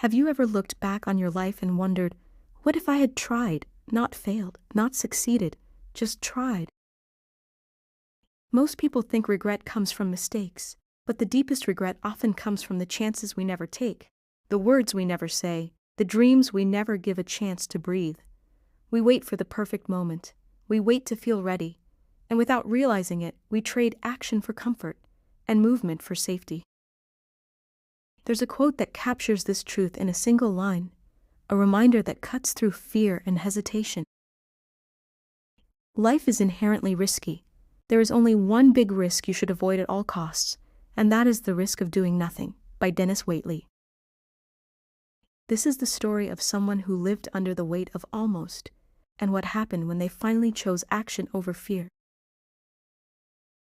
Have you ever looked back on your life and wondered, what if I had tried, not failed, not succeeded, just tried? Most people think regret comes from mistakes, but the deepest regret often comes from the chances we never take, the words we never say, the dreams we never give a chance to breathe. We wait for the perfect moment. We wait to feel ready. And without realizing it, we trade action for comfort and movement for safety. There's a quote that captures this truth in a single line, a reminder that cuts through fear and hesitation. Life is inherently risky. There is only one big risk you should avoid at all costs, and that is the risk of doing nothing, by Denis Waitley. This is the story of someone who lived under the weight of almost, and what happened when they finally chose action over fear.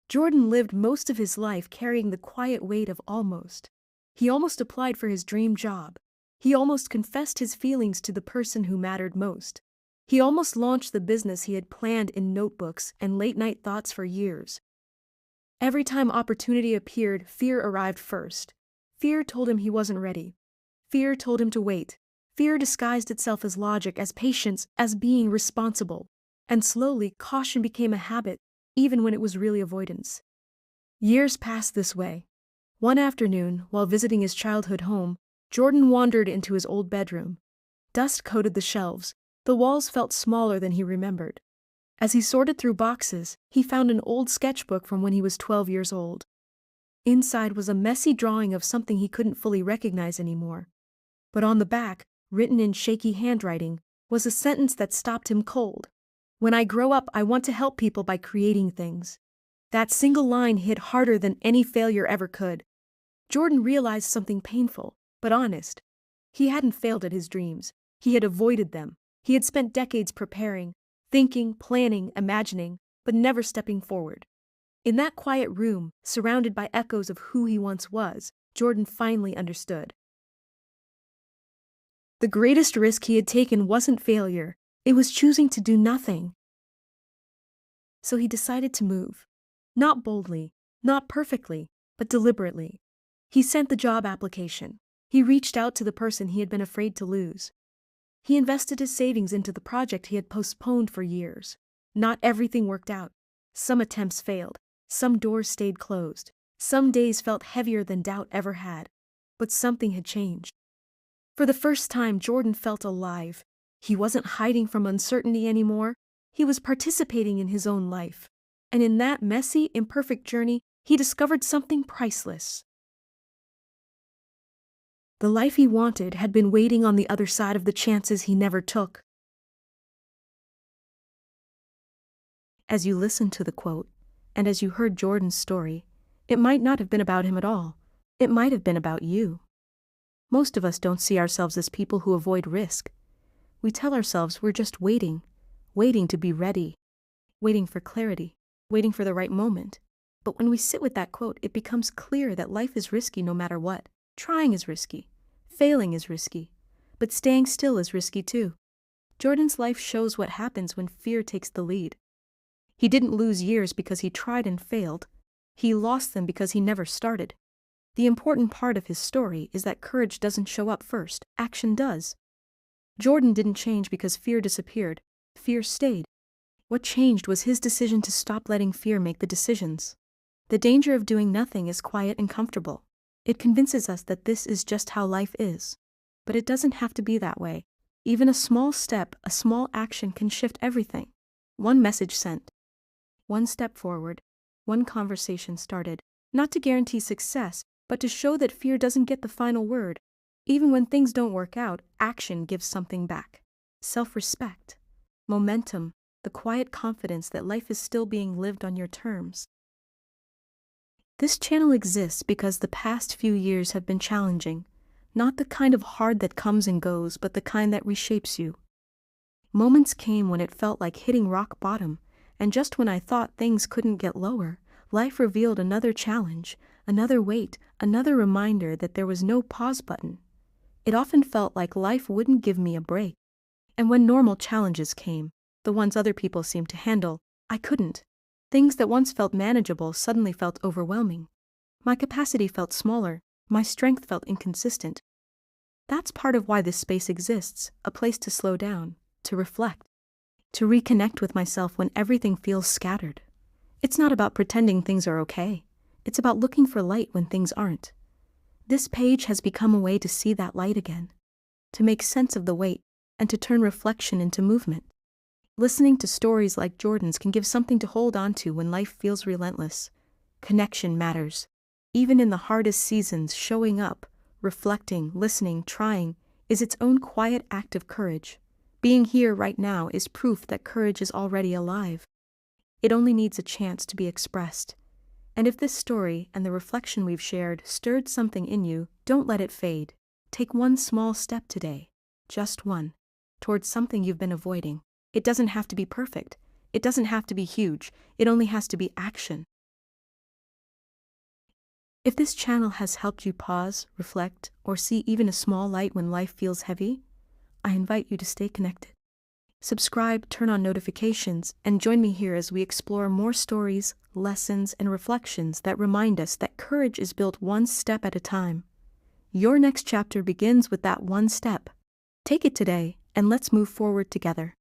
Jordan lived most of his life carrying the quiet weight of almost. He almost applied for his dream job. He almost confessed his feelings to the person who mattered most. He almost launched the business he had planned in notebooks and late-night thoughts for years. Every time opportunity appeared, fear arrived first. Fear told him he wasn't ready. Fear told him to wait. Fear disguised itself as logic, as patience, as being responsible. And slowly, caution became a habit, even when it was really avoidance. Years passed this way. One afternoon, while visiting his childhood home, Jordan wandered into his old bedroom. Dust coated the shelves. The walls felt smaller than he remembered. As he sorted through boxes, he found an old sketchbook from when he was 12 years old. Inside was a messy drawing of something he couldn't fully recognize anymore. But on the back, written in shaky handwriting, was a sentence that stopped him cold. "When I grow up, I want to help people by creating things." That single line hit harder than any failure ever could. Jordan realized something painful, but honest. He hadn't failed at his dreams. He had avoided them. He had spent decades preparing, thinking, planning, imagining, but never stepping forward. In that quiet room, surrounded by echoes of who he once was, Jordan finally understood. The greatest risk he had taken wasn't failure. It was choosing to do nothing. So he decided to move. Not boldly, not perfectly, but deliberately. He sent the job application. He reached out to the person he had been afraid to lose. He invested his savings into the project he had postponed for years. Not everything worked out. Some attempts failed. Some doors stayed closed. Some days felt heavier than doubt ever had. But something had changed. For the first time, Jordan felt alive. He wasn't hiding from uncertainty anymore. He was participating in his own life. And in that messy, imperfect journey, he discovered something priceless. The life he wanted had been waiting on the other side of the chances he never took. As you listened to the quote, and as you heard Jordan's story, it might not have been about him at all. It might have been about you. Most of us don't see ourselves as people who avoid risk. We tell ourselves we're just waiting to be ready, waiting for clarity, waiting for the right moment. But when we sit with that quote, it becomes clear that life is risky no matter what. Trying is risky. Failing is risky. But staying still is risky too. Jordan's life shows what happens when fear takes the lead. He didn't lose years because he tried and failed. He lost them because he never started. The important part of his story is that courage doesn't show up first. Action does. Jordan didn't change because fear disappeared. Fear stayed. What changed was his decision to stop letting fear make the decisions. The danger of doing nothing is quiet and comfortable. It convinces us that this is just how life is. But it doesn't have to be that way. Even a small step, a small action can shift everything. One message sent. One step forward. One conversation started. Not to guarantee success, but to show that fear doesn't get the final word. Even when things don't work out, action gives something back. Self-respect. Momentum. The quiet confidence that life is still being lived on your terms. This channel exists because the past few years have been challenging. Not the kind of hard that comes and goes, but the kind that reshapes you. Moments came when it felt like hitting rock bottom, and just when I thought things couldn't get lower, life revealed another challenge, another weight, another reminder that there was no pause button. It often felt like life wouldn't give me a break. And when normal challenges came, the ones other people seemed to handle, I couldn't. Things that once felt manageable suddenly felt overwhelming. My capacity felt smaller, my strength felt inconsistent. That's part of why this space exists, a place to slow down, to reflect, to reconnect with myself when everything feels scattered. It's not about pretending things are okay. It's about looking for light when things aren't. This page has become a way to see that light again, to make sense of the weight, and to turn reflection into movement. Listening to stories like Jordan's can give something to hold on to when life feels relentless. Connection matters. Even in the hardest seasons, showing up, reflecting, listening, trying, is its own quiet act of courage. Being here right now is proof that courage is already alive. It only needs a chance to be expressed. And if this story and the reflection we've shared stirred something in you, don't let it fade. Take one small step today, just one, towards something you've been avoiding. It doesn't have to be perfect. It doesn't have to be huge. It only has to be action. If this channel has helped you pause, reflect, or see even a small light when life feels heavy, I invite you to stay connected. Subscribe, turn on notifications, and join me here as we explore more stories, lessons, and reflections that remind us that courage is built one step at a time. Your next chapter begins with that one step. Take it today, and let's move forward together.